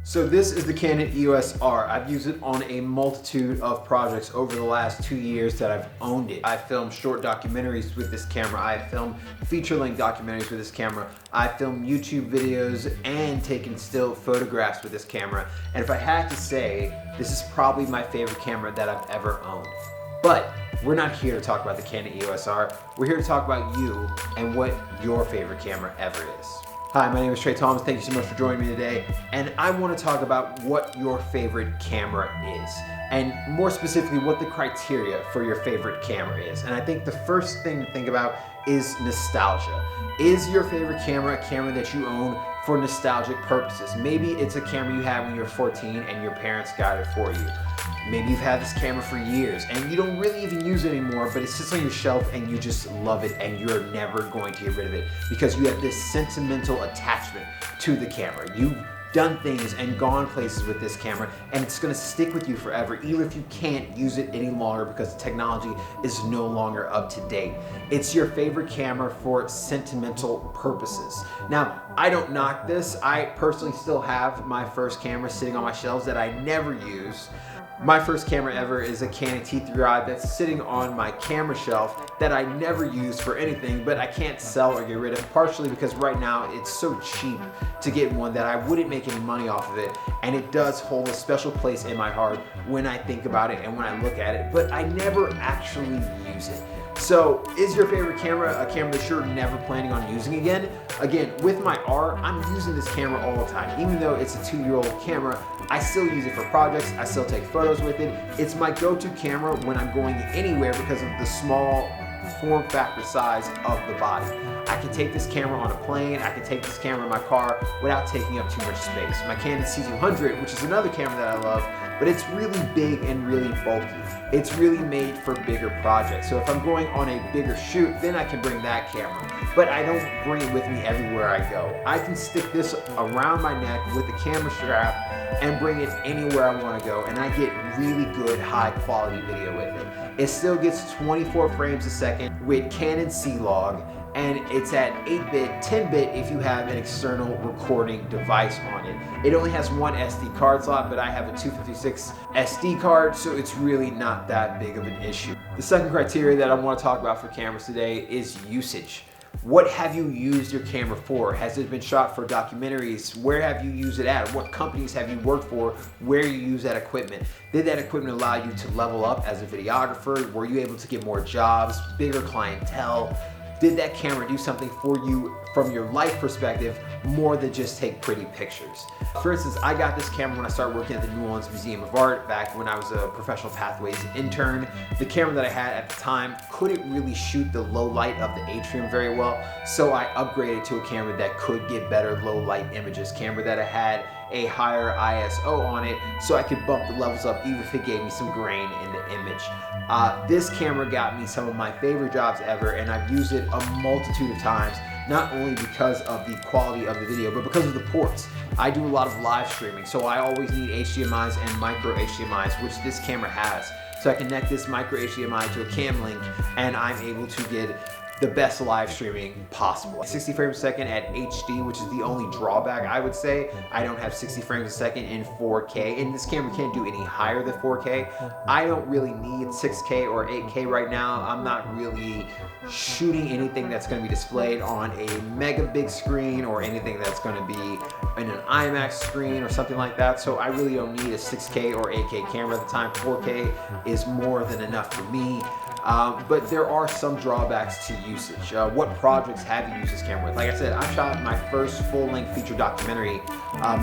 So this is the Canon EOS R. I've used it on a multitude of projects over the last 2 years that I've owned it. I filmed short documentaries with this camera. I filmed feature-length documentaries with this camera. I filmed YouTube videos and taken still photographs with this camera. And if I had to say, this is probably my favorite camera that I've ever owned. But we're not here to talk about the Canon EOS R. We're here to talk about you and what your favorite camera ever is. Hi, my name is Trey Thomas. Thank you so much for joining me today. And I want to talk about what your favorite camera is. And more specifically, what the criteria for your favorite camera is. And I think the first thing to think about is nostalgia. Is your favorite camera a camera that you own for nostalgic purposes? Maybe it's a camera you had when you were 14 and your parents got it for you. Maybe you've had this camera for years and you don't really even use it anymore, but it sits on your shelf and you just love it and you're never going to get rid of it because you have this sentimental attachment to the camera. You've done things and gone places with this camera and it's going to stick with you forever, even if you can't use it any longer because the technology is no longer up to date. It's your favorite camera for sentimental purposes. Now, I don't knock this. I personally still have my first camera sitting on my shelves that I never use. My first camera ever is a Canon T3i that's sitting on my camera shelf that I never use for anything, but I can't sell or get rid of, partially because right now it's so cheap to get one that I wouldn't make any money off of it, and it does hold a special place in my heart when I think about it and when I look at it, but I never actually use it. So is your favorite camera a camera that you're never planning on using again? Again, with my R, I'm using this camera all the time. Even though it's a 2-year-old camera, I still use it for projects. I still take photos with it. It's my go-to camera when I'm going anywhere because of the small form factor size of the body. I can take this camera on a plane, I can take this camera in my car without taking up too much space. My Canon C200, which is another camera that I love, but it's really big and really bulky. It's really made for bigger projects. So if I'm going on a bigger shoot, then I can bring that camera. But I don't bring it with me everywhere I go. I can stick this around my neck with a camera strap and bring it anywhere I want to go, and I get really good high quality video with it. It still gets 24 frames a second with Canon C-Log, and it's at 8-bit, 10-bit if you have an external recording device on it. It only has one SD card slot, but I have a 256 SD card, so it's really not that big of an issue. The second criteria that I want to talk about for cameras today is usage. What have you used your camera for? Has it been shot for documentaries? Where have you used it at? What companies have you worked for where you use that equipment? Did that equipment allow you to level up as a videographer? Were you able to get more jobs, bigger clientele? Did that camera do something for you from your life perspective more than just take pretty pictures? For instance, I got this camera when I started working at the New Orleans Museum of Art back when I was a professional pathways intern. The camera that I had at the time couldn't really shoot the low light of the atrium very well, so I upgraded to a camera that could get better low light images. Camera that I had a higher ISO on it so I could bump the levels up even if it gave me some grain in the image. This camera got me some of my favorite jobs ever, and I've used it a multitude of times, not only because of the quality of the video, but because of the ports. I do a lot of live streaming, so I always need HDMIs and micro HDMIs, which this camera has. So I connect this micro HDMI to a cam link, and I'm able to get the best live streaming possible. 60 frames a second at HD, which is the only drawback I would say. I don't have 60 frames a second in 4K, and this camera can't do any higher than 4K. I don't really need 6K or 8K right now. I'm not really shooting anything that's going to be displayed on a mega big screen or anything that's going to be in an IMAX screen or something like that. So I really don't need a 6K or 8K camera at the time. 4K is more than enough for me. But there are some drawbacks to usage. What projects have you used this camera with? Like I said, I shot my first full-length feature documentary,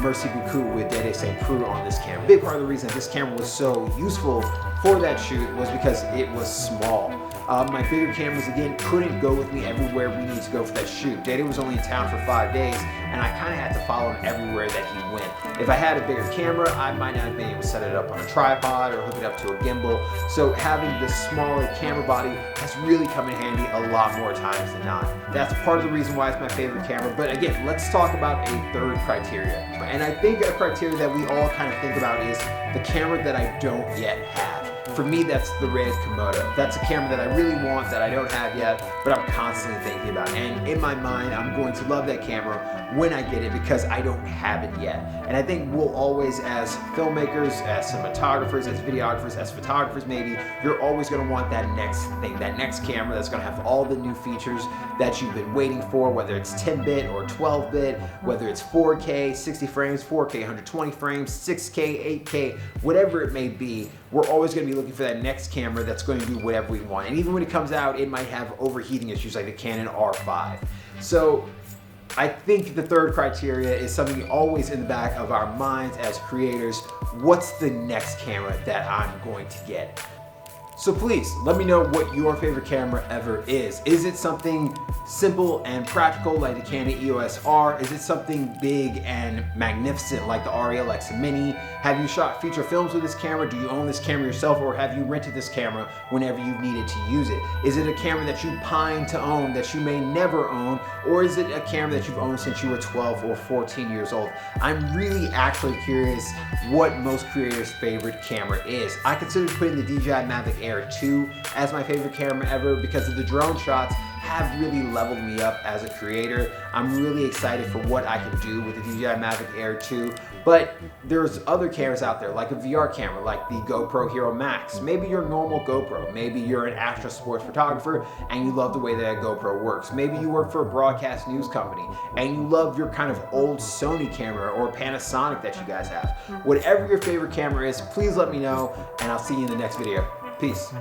Merci Beaucoup with Dede St. Preux on this camera. A big part of the reason this camera was so useful for that shoot was because it was small. My bigger cameras, again, couldn't go with me everywhere we need to go for that shoot. Dede was only in town for 5 days, and I kind of had to follow him everywhere that he went. If I had a bigger camera, I might not have been able to set it up on a tripod or hook it up to a gimbal. So having this smaller camera body has really come in handy a lot more times than not. That's part of the reason why it's my favorite camera. But again, let's talk about a third criteria. And I think a criteria that we all kind of think about is the camera that I don't yet have. For me, that's the Red Komodo. That's a camera that I really want that I don't have yet, but I'm constantly thinking about. And in my mind, I'm going to love that camera when I get it because I don't have it yet. And I think we'll always, as filmmakers, as cinematographers, as videographers, as photographers maybe, you're always gonna want that next thing, that next camera that's gonna have all the new features that you've been waiting for, whether it's 10-bit or 12-bit, whether it's 4K, 60 frames, 4K, 120 frames, 6K, 8K, whatever it may be, we're always gonna be looking for that next camera that's going to do whatever we want. And even when it comes out, it might have overheating issues like the Canon R5. So I think the third criteria is something always in the back of our minds as creators. What's the next camera that I'm going to get? So please let me know what your favorite camera ever is. Is it something simple and practical like the Canon EOS R? Is it something big and magnificent like the Arri Alexa Mini? Have you shot feature films with this camera? Do you own this camera yourself, or have you rented this camera whenever you needed to use it? Is it a camera that you pine to own that you may never own, or is it a camera that you've owned since you were 12 or 14 years old? I'm really actually curious what most creators' favorite camera is. I consider putting the DJI Mavic Air 2 as my favorite camera ever because of the drone shots have really leveled me up as a creator. I'm really excited for what I can do with the DJI Mavic Air 2, but there's other cameras out there like a VR camera, like the GoPro Hero Max. Maybe you're a normal GoPro. Maybe you're an action sports photographer and you love the way that GoPro works. Maybe you work for a broadcast news company and you love your kind of old Sony camera or Panasonic that you guys have. Whatever your favorite camera is, please let me know, and I'll see you in the next video. Peace.